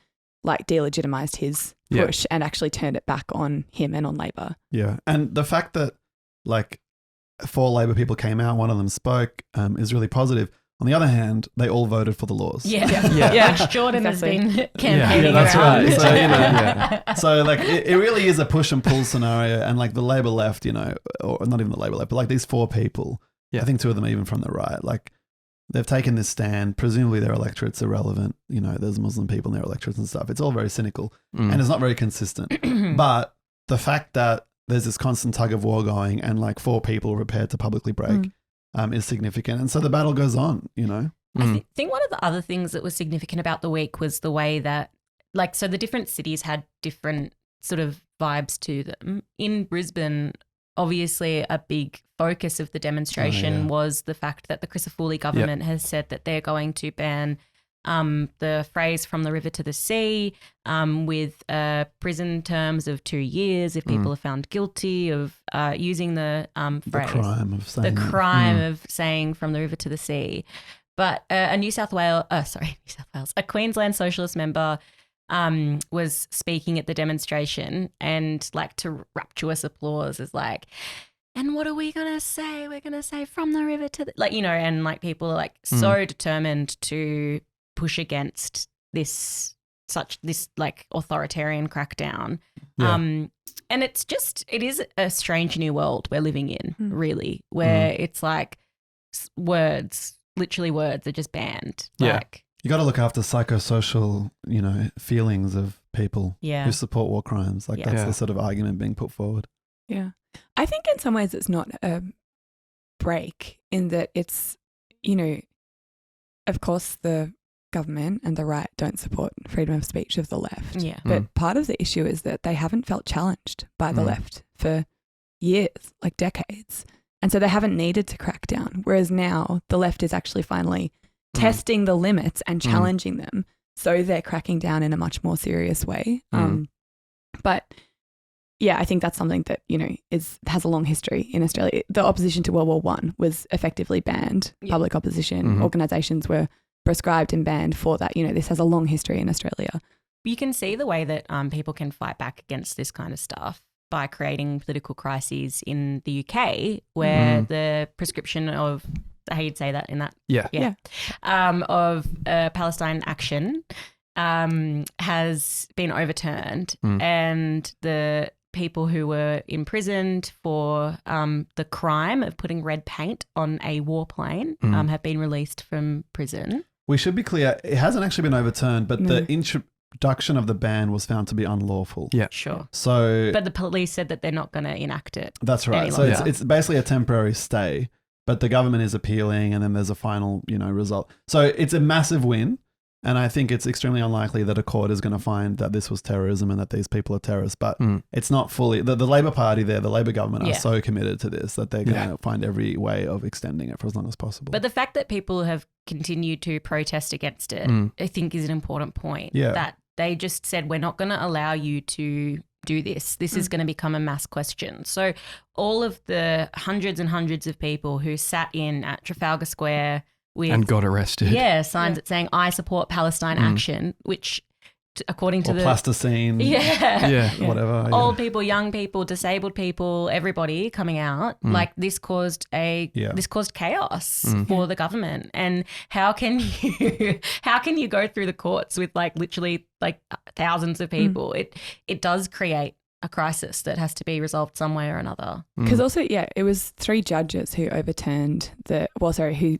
S3: delegitimized his push and actually turned it back on him and on Labor.
S4: Yeah. And the fact that 4 Labor people came out, one of them spoke, is really positive. On the other hand, they all voted for the laws.
S1: Which Jordan has been campaigning
S4: that's
S1: around.
S4: right. So, it really is a push and pull scenario. And the Labor left, or not even the Labor left, but these 4 people, I think 2 of them even from the right, they've taken this stand. Presumably their electorate's irrelevant. There's Muslim people in their electorates and stuff. It's all very cynical and it's not very consistent. But the fact that there's this constant tug of war going and 4 people prepared to publicly break is significant. And so the battle goes on,
S1: I think one of the other things that was significant about the week was the way that, so the different cities had different sort of vibes to them. In Brisbane, obviously a big focus of the demonstration was the fact that the Christofouli government has said that they're going to ban the phrase "from the river to the sea" with prison terms of 2 years if people are found guilty of using the phrase.
S4: The
S1: crime of saying "from the river to the sea." But a Queensland Socialist member was speaking at the demonstration and to rapturous applause is and what are we going to say? We're going to say "from the river to the," and people are so determined to push against this authoritarian crackdown. And it is a strange new world we're living in, really, where it's literally words are just banned.
S4: You got to look after psychosocial, feelings of people who support war crimes. That's the sort of argument being put forward.
S3: Yeah. I think in some ways it's not a break in that it's, of course the government and the right don't support freedom of speech of the left.
S1: Yeah.
S3: But part of the issue is that they haven't felt challenged by the left for years, decades. And so they haven't needed to crack down. Whereas now the left is actually finally testing the limits and challenging them. So they're cracking down in a much more serious way. But yeah, I think that's something that, has a long history in Australia. The opposition to World War I was effectively banned. Public opposition organisations were prescribed and banned for that. This has a long history in Australia.
S1: You can see the way that people can fight back against this kind of stuff by creating political crises in the UK, where the prescription of, how you'd say that in that? Of Palestine action has been overturned, and the people who were imprisoned for the crime of putting red paint on a warplane have been released from prison.
S4: We should be clear, it hasn't actually been overturned, but the introduction of the ban was found to be unlawful.
S5: Yeah.
S1: Sure.
S4: So,
S1: but the police said that they're not going to enact it.
S4: That's right. So it's basically a temporary stay, but the government is appealing and then there's a final, result. So it's a massive win. And I think it's extremely unlikely that a court is going to find that this was terrorism and that these people are terrorists. But it's not fully. The Labor Party there, the Labor government are so committed to this that they're going to find every way of extending it for as long as possible.
S1: But the fact that people have continued to protest against it, I think is an important point.
S4: Yeah.
S1: That they just said, we're not going to allow you to do this. This is going to become a mass question. So all of the hundreds and hundreds of people who sat in at Trafalgar Square
S5: and got arrested.
S1: Yeah, signs that saying I support Palestine action, which according to
S4: or plasticine. Whatever.
S1: Old people, young people, disabled people, everybody coming out. This caused chaos for the government. And how can you go through the courts with literally thousands of people? It does create a crisis that has to be resolved some way or another.
S3: Because also, it was 3 judges who overturned who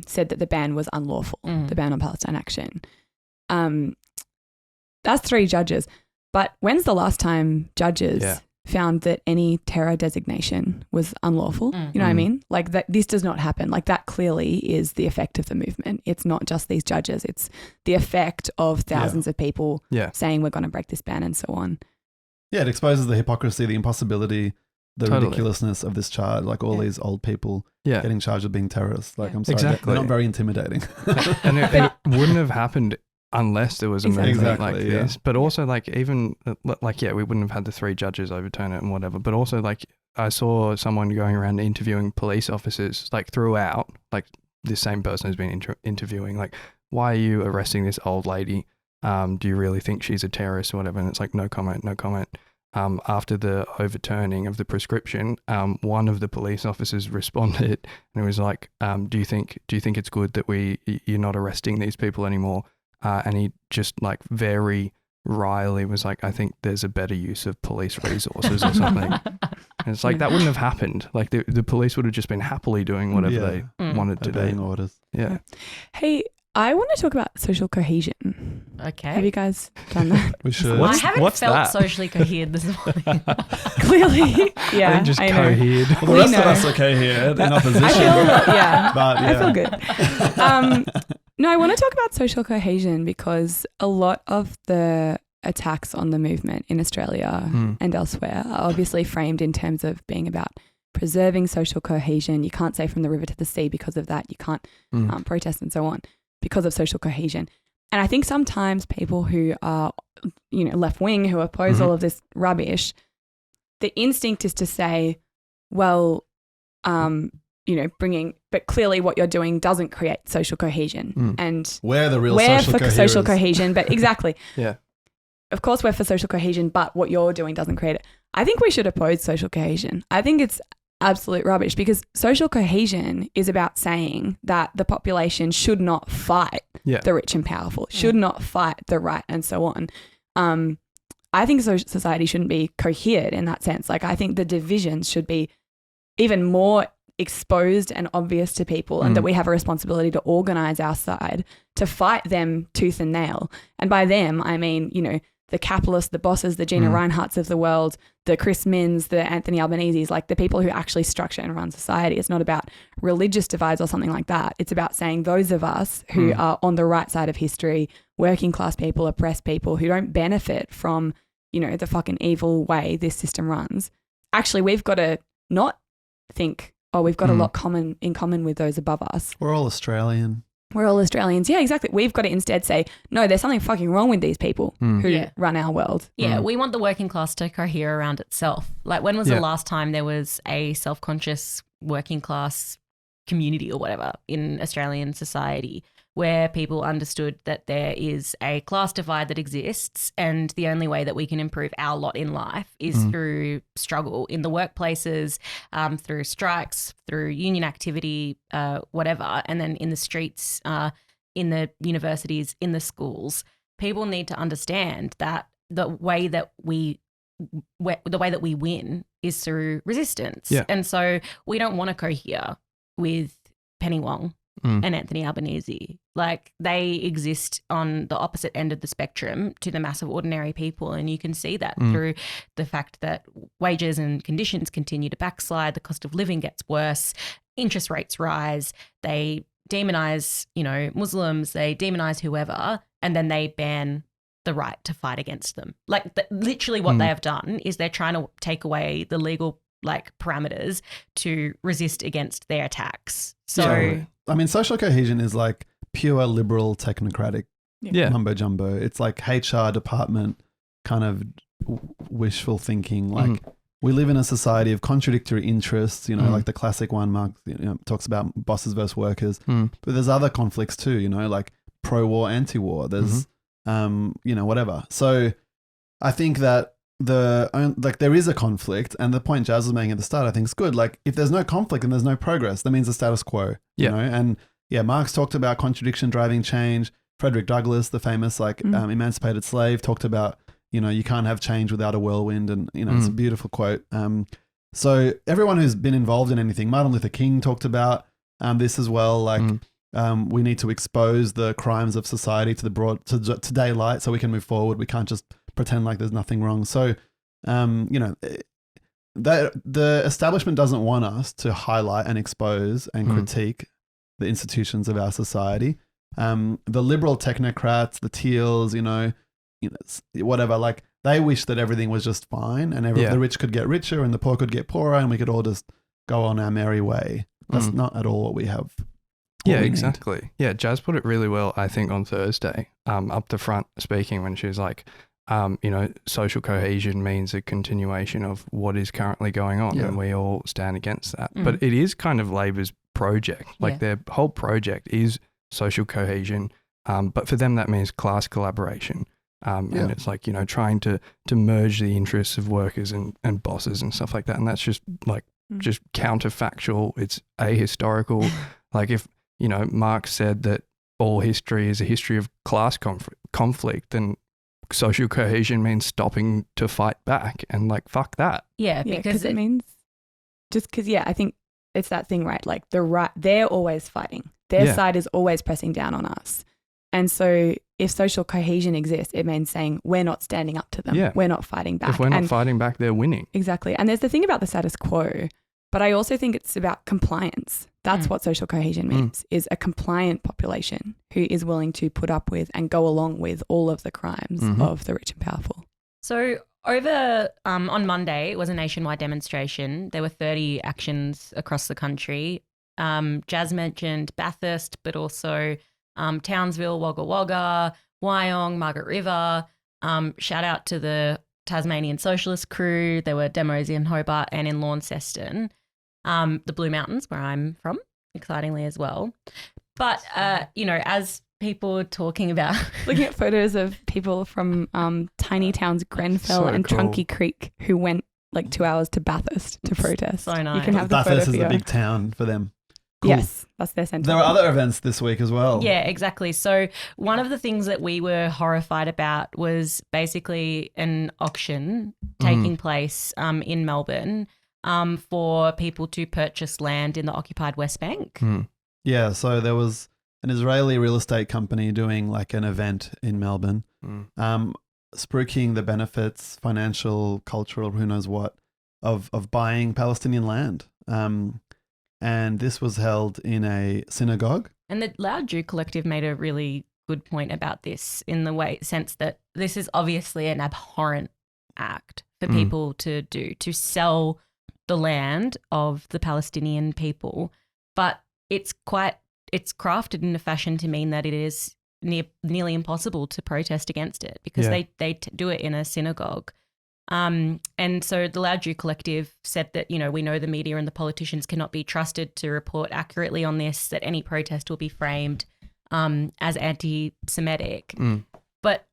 S3: said that the ban was unlawful, the ban on Palestine action. That's 3 judges. But when's the last time judges found that any terror designation was unlawful? You know what I mean? Like that, this does not happen. Like that clearly is the effect of the movement. It's not just these judges. It's the effect of thousands of people saying we're going to break this ban and so on.
S4: Yeah, it exposes the hypocrisy, the impossibility, the ridiculousness of this charge. Like all these old people getting charged with being terrorists. Like I'm sorry, they're not very intimidating.
S5: And it wouldn't have happened unless there was a movement like this. But also like even like, we wouldn't have had the 3 judges overturn it and whatever. But also like I saw someone going around interviewing police officers like throughout, like this same person has been interviewing, like, why are you arresting this old lady? Do you really think she's a terrorist or whatever? And it's like, no comment. After the overturning of the prescription, one of the police officers responded and it was like, do you think it's good that you're not arresting these people anymore? And he just like very wryly was like, I think there's a better use of police resources or something. And it's like, that wouldn't have happened. Like the police would have just been happily doing whatever they wanted to do.
S4: Orders.
S3: Yeah. Hey, I want to talk about social cohesion.
S1: Okay.
S3: Have you guys done that?
S4: We should.
S1: I haven't
S5: what's
S1: felt
S5: that?
S1: socially cohered this morning.
S3: Clearly. Yeah.
S5: I think just
S3: know.
S5: cohered.
S4: Well, the rest of us are cohered in opposition.
S3: I feel,
S4: but
S3: I feel good. No, I want to talk about social cohesion because a lot of the attacks on the movement in Australia and elsewhere are obviously framed in terms of being about preserving social cohesion. You can't say from the river to the sea because of that. You can't protest and so on because of social cohesion. And I think sometimes people who are, left wing, who oppose all of this rubbish, the instinct is to say, well, but clearly what you're doing doesn't create social cohesion. And
S4: we're the real
S3: we're
S4: social
S3: for social
S4: coherers.
S3: cohesion, but exactly.
S5: Yeah.
S3: Of course we're for social cohesion, but what you're doing doesn't create it. I think we should oppose social cohesion. I think it's absolute rubbish because social cohesion is about saying that the population should not fight the rich and powerful, should not fight the right and so on. I think society shouldn't be cohered in that sense. Like I think the divisions should be even more exposed and obvious to people and that we have a responsibility to organize our side to fight them tooth and nail. And by them, I mean, the capitalists, the bosses, the Gina Reinhardts of the world, the Chris Minns, the Anthony Albaneses, like the people who actually structure and run society. It's not about religious divides or something like that. It's about saying those of us who are on the right side of history, working class people, oppressed people who don't benefit from, the fucking evil way this system runs. Actually, we've got to not think, we've got a lot in common with those above us.
S4: We're all Australian.
S3: We're all Australians. Yeah, exactly. We've got to instead say, no, there's something fucking wrong with these people who run our world.
S1: Yeah, we want the working class to cohere around itself. Like when was the last time there was a self-conscious working class community or whatever in Australian society where people understood that there is a class divide that exists and the only way that we can improve our lot in life is through struggle in the workplaces, through strikes, through union activity, whatever, and then in the streets, in the universities, in the schools. People need to understand that the way that we win is through resistance.
S5: Yeah.
S1: And so we don't want to cohere with Penny Wong and Anthony Albanese. Like they exist on the opposite end of the spectrum to the mass of ordinary people. And you can see that through the fact that wages and conditions continue to backslide, the cost of living gets worse, interest rates rise, they demonize, Muslims, they demonize whoever, and then they ban the right to fight against them. Like literally what they have done is they're trying to take away the legal parameters to resist against their attacks. So
S4: I mean, social cohesion is like pure liberal technocratic mumbo jumbo. It's like HR department kind of wishful thinking. Like we live in a society of contradictory interests, like the classic one Marx talks about bosses versus workers. But there's other conflicts too, like pro-war, anti-war. There's, whatever. So I think that there is a conflict, and the point Jazz was making at the start I think is good. Like if there's no conflict and there's no progress, that means the status quo, and Marx talked about contradiction driving change. Frederick Douglass, the famous emancipated slave, talked about you can't have change without a whirlwind. And, it's a beautiful quote. So everyone who's been involved in anything, Martin Luther King talked about this as well. Like we need to expose the crimes of society to daylight so we can move forward. We can't just pretend like there's nothing wrong. So, the establishment doesn't want us to highlight and expose and critique the institutions of our society. The liberal technocrats, the teals, whatever, like they wish that everything was just fine and the rich could get richer and the poor could get poorer and we could all just go on our merry way. That's not at all what we have.
S5: Yeah, exactly. Yeah, Jazz put it really well, I think, on Thursday, up the front speaking when she was like, social cohesion means a continuation of what is currently going on and we all stand against that. But it is kind of Labor's project. Like their whole project is social cohesion. But for them, that means class collaboration. And it's like, trying to merge the interests of workers and bosses and stuff like that. And that's just like, just counterfactual. It's ahistorical. Like if, Marx said that all history is a history of class conflict, then social cohesion means stopping to fight back, and like fuck that.
S1: Yeah, because
S3: it means just because I think it's that thing, right? Like they're always fighting. Their side is always pressing down on us, and so if social cohesion exists, it means saying we're not standing up to them. Yeah. We're not fighting back.
S5: If we're not fighting back, they're winning.
S3: Exactly. And there's the thing about the status quo, but I also think it's about compliance. That's what social cohesion means, is a compliant population who is willing to put up with and go along with all of the crimes of the rich and powerful.
S1: So over on Monday, it was a nationwide demonstration. There were 30 actions across the country. Jazz mentioned Bathurst, but also Townsville, Wagga Wagga, Wyong, Margaret River. Shout out to the Tasmanian Socialist crew. There were demos in Hobart and in Launceston. The Blue Mountains, where I'm from, excitingly as well. But, as people were talking about...
S3: Looking at photos of people from tiny towns Grenfell and
S5: cool.
S3: Trunky Creek who went like 2 hours to Bathurst to protest.
S1: So nice.
S3: You can have the
S4: Bathurst
S3: photo
S4: is a big town for them.
S3: Cool. Yes, that's their sentiment.
S4: There were other events this week as well.
S1: Yeah, exactly. So one of the things that we were horrified about was basically an auction taking place in Melbourne for people to purchase land in the occupied West Bank.
S4: Yeah, so there was an Israeli real estate company doing like an event in Melbourne, spruiking the benefits, financial, cultural, who knows what, of buying Palestinian land. And this was held in a synagogue.
S1: And the Loud Jew Collective made a really good point about this in the sense that this is obviously an abhorrent act for people to do, to sell the land of the Palestinian people. But it's crafted in a fashion to mean that it is nearly impossible to protest against it because they do it in a synagogue. And so the Loud Jew Collective said that, we know the media and the politicians cannot be trusted to report accurately on this, that any protest will be framed as anti-Semitic. But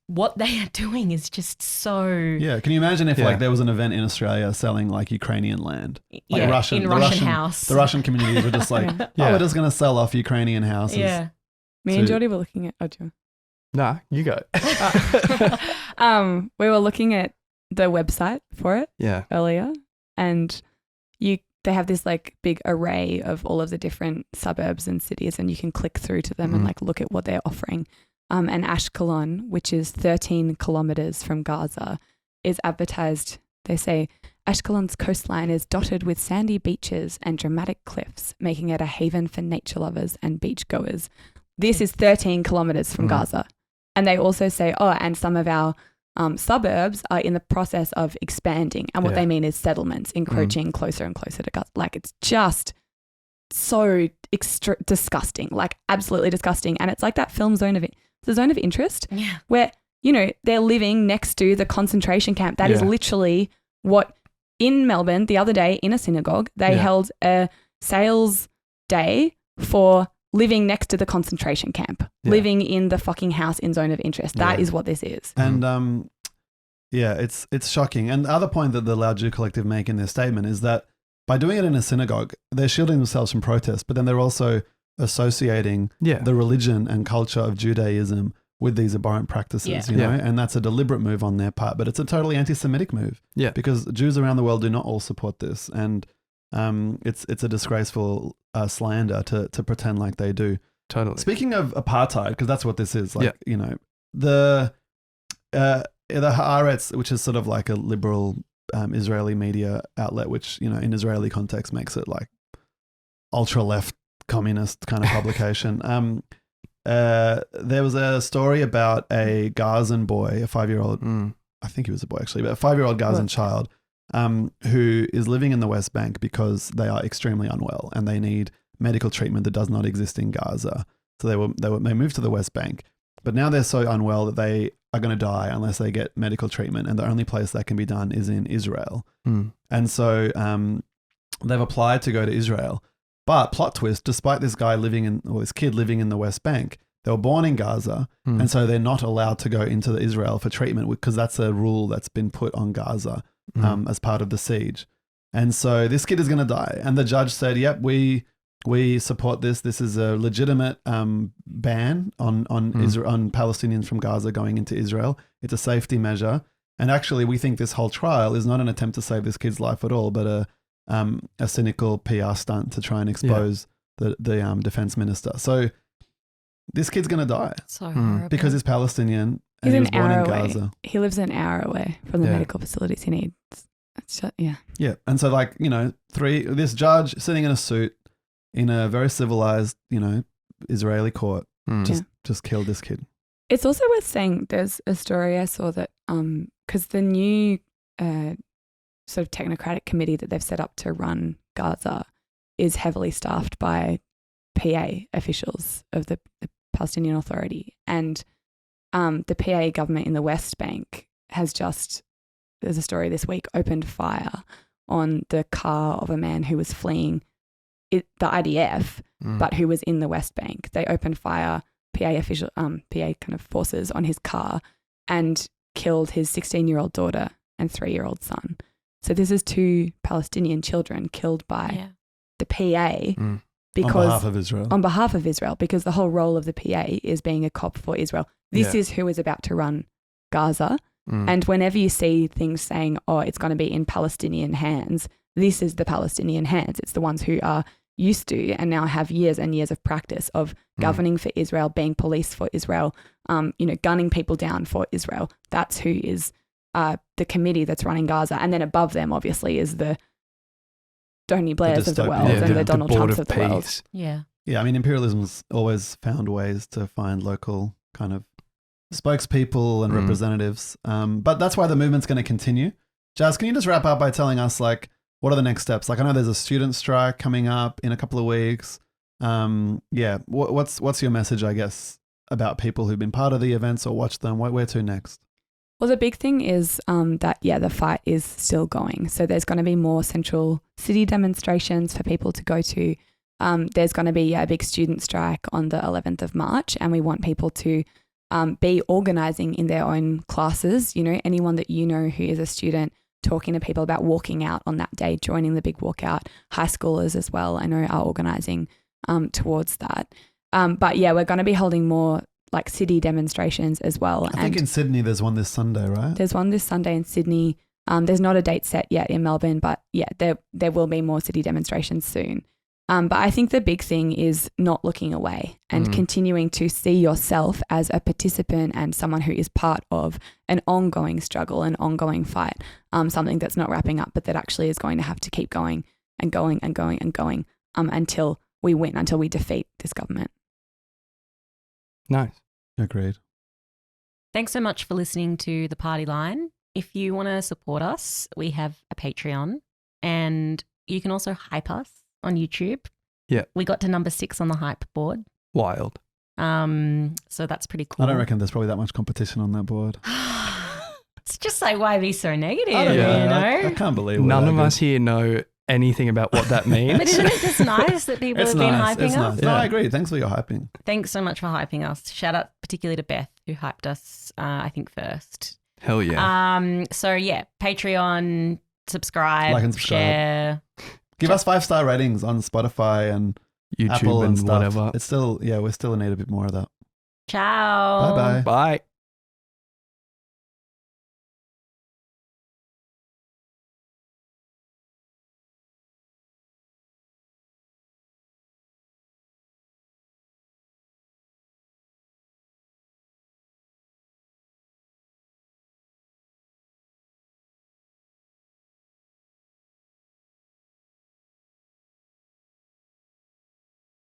S1: what they are doing is just so...
S4: Yeah, can you imagine if like there was an event in Australia selling like Ukrainian land? Like
S1: in Russian house.
S4: The Russian communities were just like, we're just going to sell off Ukrainian houses.
S1: Yeah.
S3: Me and Jodie were looking at... Oh, Joe.
S5: Nah, you go.
S3: We were looking at the website for it earlier, and they have this like big array of all of the different suburbs and cities, and you can click through to them and like look at what they're offering. And Ashkelon, which is 13 kilometers from Gaza, is advertised. They say Ashkelon's coastline is dotted with sandy beaches and dramatic cliffs, making it a haven for nature lovers and beach goers. This is 13 kilometers from Gaza. And they also say, and some of our suburbs are in the process of expanding, and what they mean is settlements encroaching closer and closer to Gaza. Like, it's just so disgusting, like absolutely disgusting. And it's like that film Zone of Interest, where they're living next to the concentration camp. That is literally what in Melbourne the other day in a synagogue they held a sales day for living next to the concentration camp, living in the fucking house in Zone of Interest. That is what this is.
S4: And it's shocking. And the other point that the Loud Jew Collective make in their statement is that by doing it in a synagogue, they're shielding themselves from protest, but then they're also associating the religion and culture of Judaism with these abhorrent practices,
S1: Yeah.
S4: you know, and that's a deliberate move on their part, but it's a totally anti-Semitic move.
S5: Yeah.
S4: Because Jews around the world do not all support this, and it's a disgraceful slander to pretend like they do.
S5: Totally.
S4: Speaking of apartheid, because that's what this is, like,
S5: Yeah.
S4: you know, the Haaretz, which is sort of like a liberal Israeli media outlet, which, you know, in Israeli context makes it like ultra left communist kind of publication. There was a story about a Gazan boy, a 5-year-old, I think he was a boy actually, but a 5-year-old Gazan child who is living in the West Bank because they are extremely unwell and they need medical treatment that does not exist in Gaza. So they moved to the West Bank, but now they're so unwell that they are going to die unless they get medical treatment, and the only place that can be done is in Israel. And so they've applied to go to Israel. But plot twist, despite this kid living in the West Bank, they were born in Gaza, and so they're not allowed to go into Israel for treatment because that's a rule that's been put on Gaza as part of the siege. And so this kid is going to die. And the judge said, yep, we support this. This is a legitimate ban on Palestinians from Gaza going into Israel. It's a safety measure. And actually, we think this whole trial is not an attempt to save this kid's life at all, but a cynical PR stunt to try and expose the defense minister. So this kid's going to die
S1: So horrible.
S4: because he's Palestinian and
S3: He's
S4: he
S3: an
S4: was born
S3: hour
S4: in
S3: away.
S4: Gaza.
S3: He lives an hour away from the medical facilities he needs. It's just, yeah.
S4: Yeah. And so, like, you know, this judge sitting in a suit in a very civilized, you know, Israeli court just killed this kid.
S3: It's also worth saying there's a story I saw that because the new sort of technocratic committee that they've set up to run Gaza is heavily staffed by PA officials of the Palestinian Authority. And the PA government in the West Bank has just, there's a story this week, opened fire on the car of a man who was fleeing the IDF, but who was in the West Bank. They opened fire, PA kind of forces on his car and killed his 16-year-old daughter and 3-year-old son. So this is 2 Palestinian children killed by the PA because
S4: on behalf of Israel.
S3: Because the whole role of the PA is being a cop for Israel. This is who is about to run Gaza. And whenever you see things saying, oh, it's going to be in Palestinian hands, this is the Palestinian hands. It's the ones who are used to and now have years and years of practice of governing for Israel, being police for Israel, gunning people down for Israel. That's who is the committee that's running Gaza. And then above them, obviously, is the Tony Blairs of the world and the Donald Trumps of the world.
S1: Yeah.
S4: Yeah, I mean, imperialism's always found ways to find local kind of spokespeople and representatives. But that's why the movement's going to continue. Jazz, can you just wrap up by telling us, like, what are the next steps? Like, I know there's a student strike coming up in a couple of weeks. What's your message, I guess, about people who've been part of the events or watched them? Where to next?
S3: Well, the big thing is that the fight is still going. So there's going to be more central city demonstrations for people to go to. There's going to be a big student strike on the 11th of March, and we want people to be organising in their own classes. You know, anyone that you know who is a student, talking to people about walking out on that day, joining the big walkout. High schoolers as well, I know, are organising towards that. But we're going to be holding more like city demonstrations as well.
S4: I think in Sydney there's one this Sunday, right?
S3: There's one this Sunday in Sydney. There's not a date set yet in Melbourne, but there will be more city demonstrations soon. But I think the big thing is not looking away and continuing to see yourself as a participant and someone who is part of an ongoing struggle, an ongoing fight, something that's not wrapping up, but that actually is going to have to keep going and going and going and going until we win, until we defeat this government.
S5: Nice.
S4: Agreed.
S1: Thanks so much for listening to The Party Line. If you want to support us, we have a Patreon, and you can also hype us on YouTube.
S5: Yeah.
S1: We got to number 6 on the hype board.
S5: Wild.
S1: So that's pretty cool.
S4: I don't reckon there's probably that much competition on that board.
S1: It's just like, why be so negative,
S4: I don't know.
S1: you know?
S4: I can't believe
S5: None
S4: we're
S5: of
S4: that
S5: us here know anything about what that means.
S1: But isn't it just nice that people
S4: It's
S1: have been
S4: nice.
S1: hyping
S4: It's
S1: us?
S4: nice. No, I agree. Thanks for your hyping.
S1: Thanks so much for hyping us. Shout out particularly to Beth, who hyped us, I think, first.
S5: Hell yeah.
S1: So yeah, Patreon, subscribe,
S4: Like and subscribe.
S1: share.
S4: Give us 5-star ratings on Spotify and
S5: YouTube
S4: Apple and
S5: and
S4: stuff.
S5: whatever.
S4: It's still, we're still in need a bit more of that.
S1: Ciao.
S4: Bye-bye.
S5: Bye.